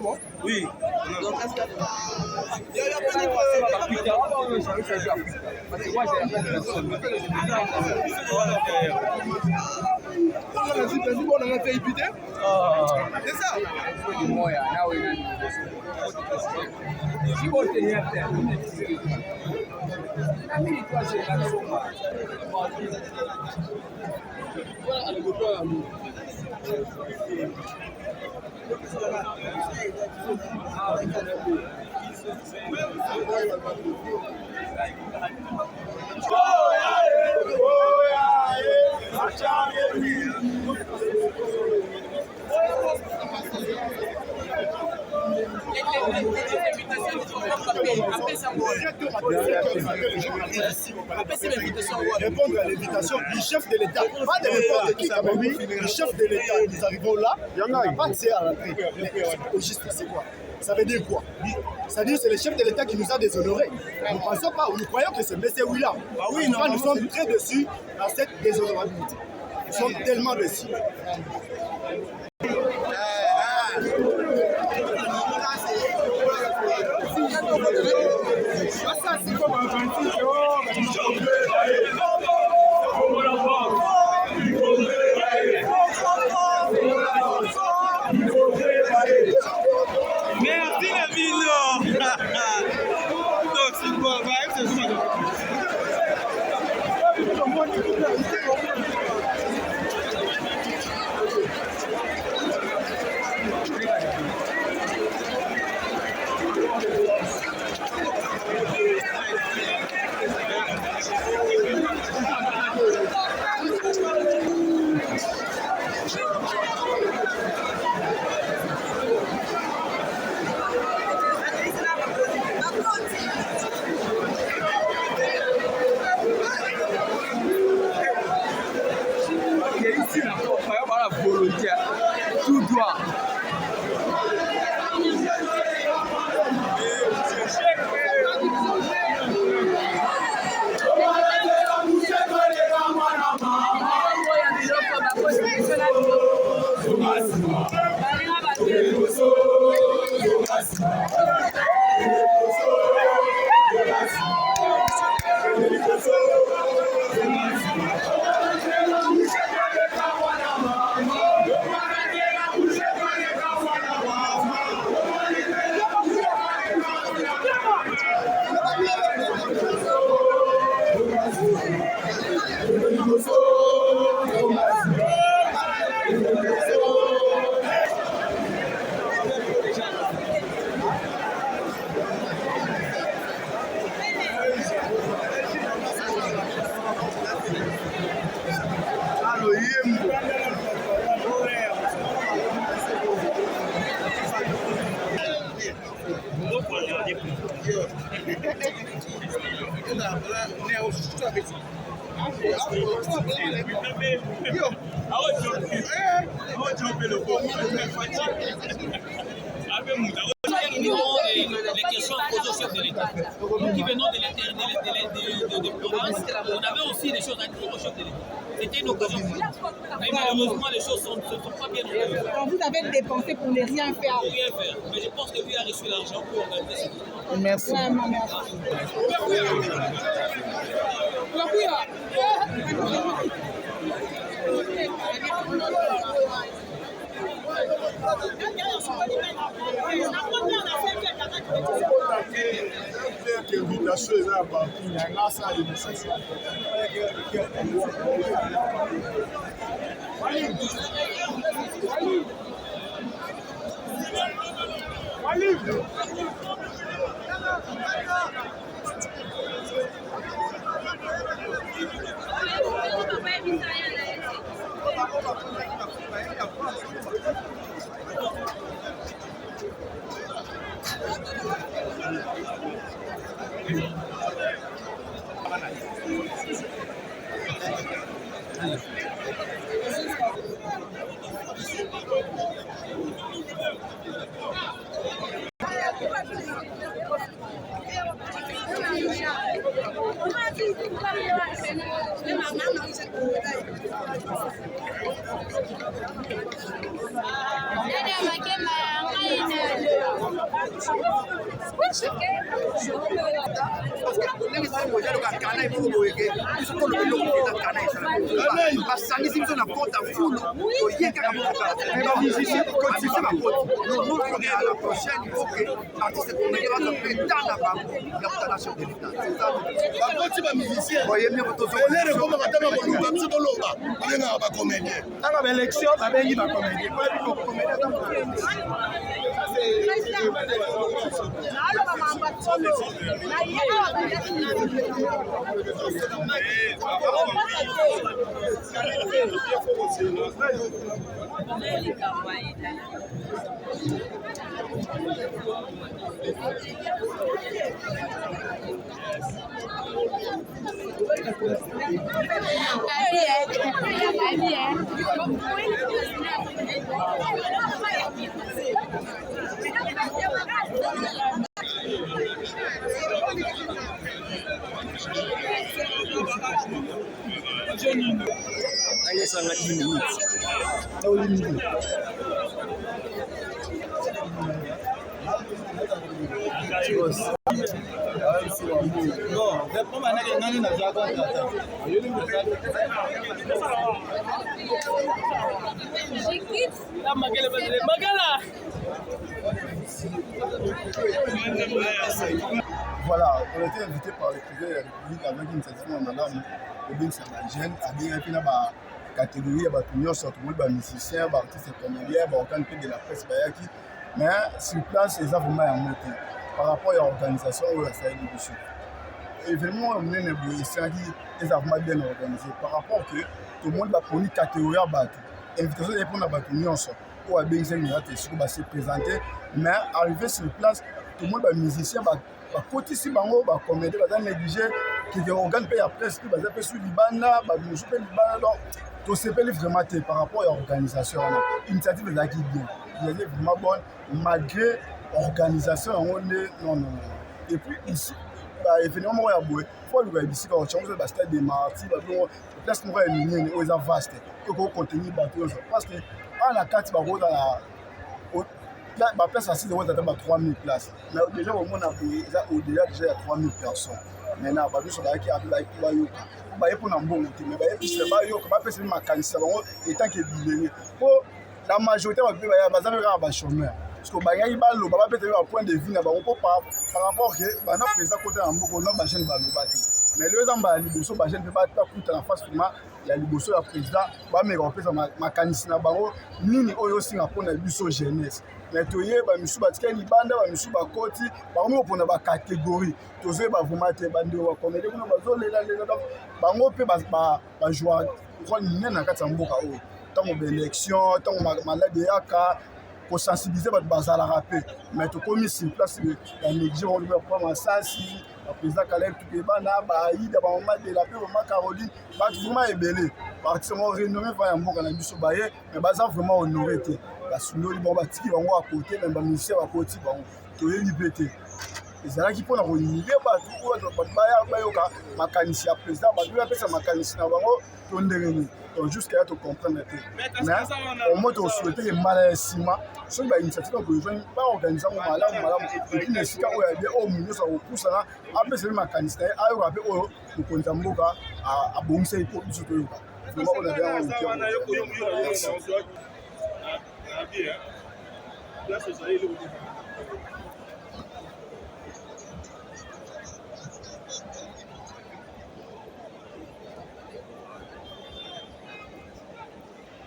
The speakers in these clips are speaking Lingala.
bon? Oui. Donc, est-ce que... Il y a pas de Répondre à l'invitation du chef de l'État, pas de n'importe qui, du chef de l'État. Nous arrivons là, on n'a pas accès à l'entrée. Au juste, c'est quoi? Ça veut dire quoi? C'est-à-dire que c'est le chef de l'État qui nous a déshonorés. Nous ne pensons pas, nous croyons que c'est M. William. Ah oui, nous sommes très déçus dans cette déshonorabilité. Nous sommes tellement déçus. Merci la ville. Donc c'est quoi? Tout droit. Les questions posées au chef de l'État. Nous qui venons de province, on avait aussi des choses à dire au chef de l'État. C'était une occasion. Mais malheureusement, les choses ne sont pas bien organisées. Vous avez dépensé pour ne rien faire. Pour rien faire. Mais je pense que lui a reçu l'argent pour organiser ça. Merci. Vraiment, merci. Canaille pour boyeke. Ils sont le long de Canaille. Basangisi biso na kota fulu. Oyeka na boka. Mais ba musicien quand c'est ma kota. Le monde à la prochaine il faut que artiste comédien va faire dans la banque. Il y a pas nation de l'État. C'est ça. Ba koti ba musicien. Voyez bien votre Elere koma katama bolumba biso bolomba. Alenga ba comédien. Tanga ba élection ba bengi ba comédien. Pas bi ko comédien dans Voilà, on était invité par le président de la République avec une initiative en allant au Bin Samagène, c'est-à-dire qu'il y a une catégorie, il y a des musiciens, des artistes comédiens, des organes de la presse, mais sur place, ils ont vraiment un monté par rapport à l'organisation où ça a été dessus. Évidemment, on est vraiment bien organisé par rapport que tout le monde va prendre une catégorie à battre. L'invitation est pour la battre, pour la BNC, va se présenter, mais arrivé sur place, tout le monde va musicien, va côté si bango va comédie va négliger que organe paye après ce qui va faire sur libana va nous jouer libana donc tout c'est pas vraiment par rapport à l'organisation l'initiative est qui bien il est vraiment bonne malgré l'organisation on est non et puis ici évidemment il y a beau faut le ici quand on change le stade des martyrs place nous est mini aux vaste que contenir bateau parce que à la carte va la place assise de 3000 places. Mais déjà, au moins, au-delà déjà, il y a 3000 personnes. Maintenant, il y a des gens qui ont la majorité des chômeurs. Parce que les point de vue par rapport à la président côté de chaîne. Mais le temps ba liboso ba jeune pas kuta na face vraiment ya liboso ya président ba me repesa makanisi na bango nini oyo singa pona biso jeunesse mais toye ba misu ba tika libanda ba misu ba koti ba mo pona ba catégorie toze ba vraiment te bande wa comédie kuna ba zo lela bango pe ba jouer rôle nene na kati mboka oyo tango ba élection tango malade yaka pour sensibiliser votre bazar à rapper mais tout comme ici place la négligence on va prendre ça si le président Caleb Tukebana Baïda Bama de la paix Bama Caroline va vraiment ébélé particulièrement renommé va mboka na biso baye mais bazar vraiment honoré te parce que nous bon batiki bango à côté même ba musicien à côté bango to libété ezala ki pona ko libérer ba tout ba yoka makanisi ya président ba doit pesa makanisi na bango to ndereni donc jusqu'à là tu comprends mais au moins tu souhaitais malheureusement sur une initiative que je pas organiser malamu et puis ne sika oya bien au milieu ça repousse là après c'est makanisi ayo rapé oyo ko konza mboka a bongisa ipo biso to yoka vraiment on a bien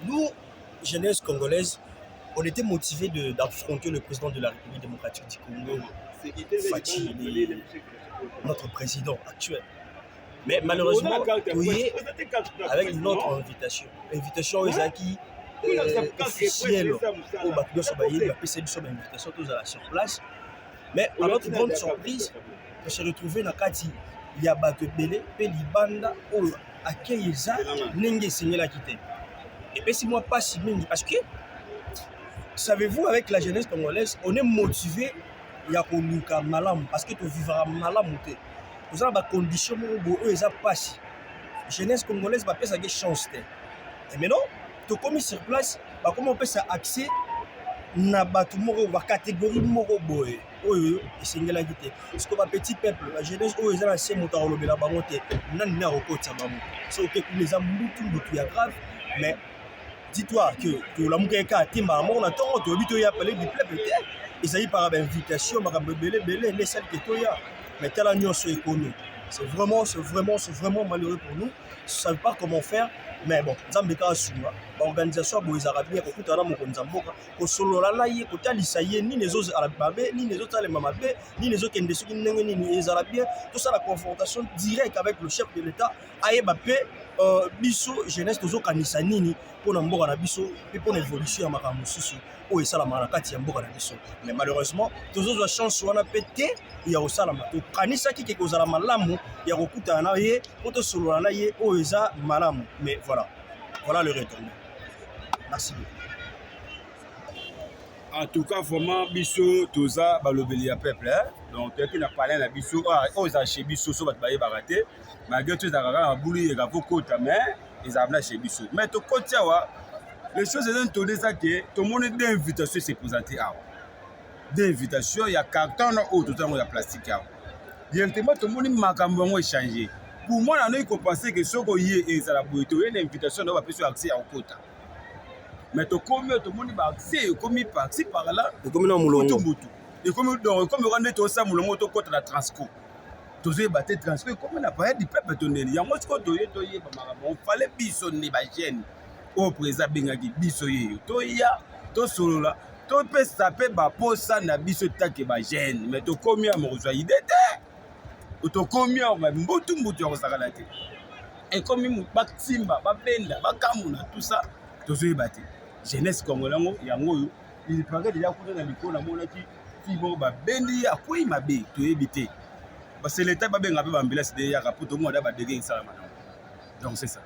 nous, jeunesse congolaise, on était motivés d'affronter le président de la République démocratique du Congo, Fachi, notre président actuel. Mais malheureusement, avec notre invitation aux acquis officielle au Bakio Sobaye, il a fait cette invitation sur place. Mais à notre grande surprise, on s'est retrouvé dans Kati, il y a Bato Belé, Pelibanda, ou Akeyeza, Nenge Seigneur Akite. Et puis si moi pas si bien, parce que, savez-vous, avec la jeunesse congolaise, on est motivé, il y a un malam, parce que tu vivras malam. Vous avez des conditions où eux, ils ont passé. La jeunesse congolaise va faire sa chance. Et maintenant, tu commis sur place, comment on peut accès à la catégorie moro boy, oyo esengelaki te parce que petit peuple la jeunesse oyo eza na se moto akolobela bango te nani na akokotisa bango so oke kuna eza mbutu ya grave mais dis-toi que tolamuka eka atimba moko na ntongo toyebi toya parler du peuple te ezali par invitation makambo ebele lesali ke toya mais tala nyonso ekomi c'est vraiment malheureux pour nous. Je ne savais pas comment faire, mais bon, Zambeka Asuma, l'organisation Boïs Arabien, qui est en Mozambique, qui solo la ye, qui talisa ye, ni les autres Arabes, ni les autres Alemamabé, ni les autres Kendesou, ni les Arabiens, tout ça la confrontation directe avec le chef de l'État, Ayebape, Bisso, jeunesse, tous Kanisa Nini, pour n'embourg à Bisso, et pour l'évolution à Makamususu. Oh, et ça la marakati ya mboka na biso mais malheureusement tozozwa chance wana pete ya osalama tokanisa kike kozala malamu ya kokutana na ye po tosolola na ye oyo eza malamu mais voilà le retour. Merci. En tout cas vraiment biso toza balobeli ya peuple donc qui n'a parlé na biso oza chez biso so bat baye baraté malgré tout ça kaka buli ya kokota mais ils avaient chez biso mais to kotia wa les choses sont tournées ça que tout le monde d'invitation s'est présenté à d'invitation il y a carton ou tout ça il y a plastique directement tout le monde makambo mo échanger pour moi on a pensé que ce qu'on y est ça la boito une invitation on va plus accès à quota mais tout comme tout le monde va accès comme il par là comme dans mulongo et comme on est tout ça mulongo to quota la transco tous battre transco comme on a parlé du peuple tonné il y a moi ce qu'on doit y on fallait bisonner ba jeune au président bengaki biso yeyo toya tosolola topesa pe baposa na biso take ba jeune mais tokomi ya mokozwa idée te tokomi ya mbutu ya kosakana te ekomi batimba babenda bakamuna tout ça tozoyeba te jeunesse congolais yango oyo il paraît déjà kuna na mikolo namonaki fibo babendi akwei mabe toyebi te parce que l'état babenga pe bambelasi de yaka po tomona badege esalama donc c'est ça.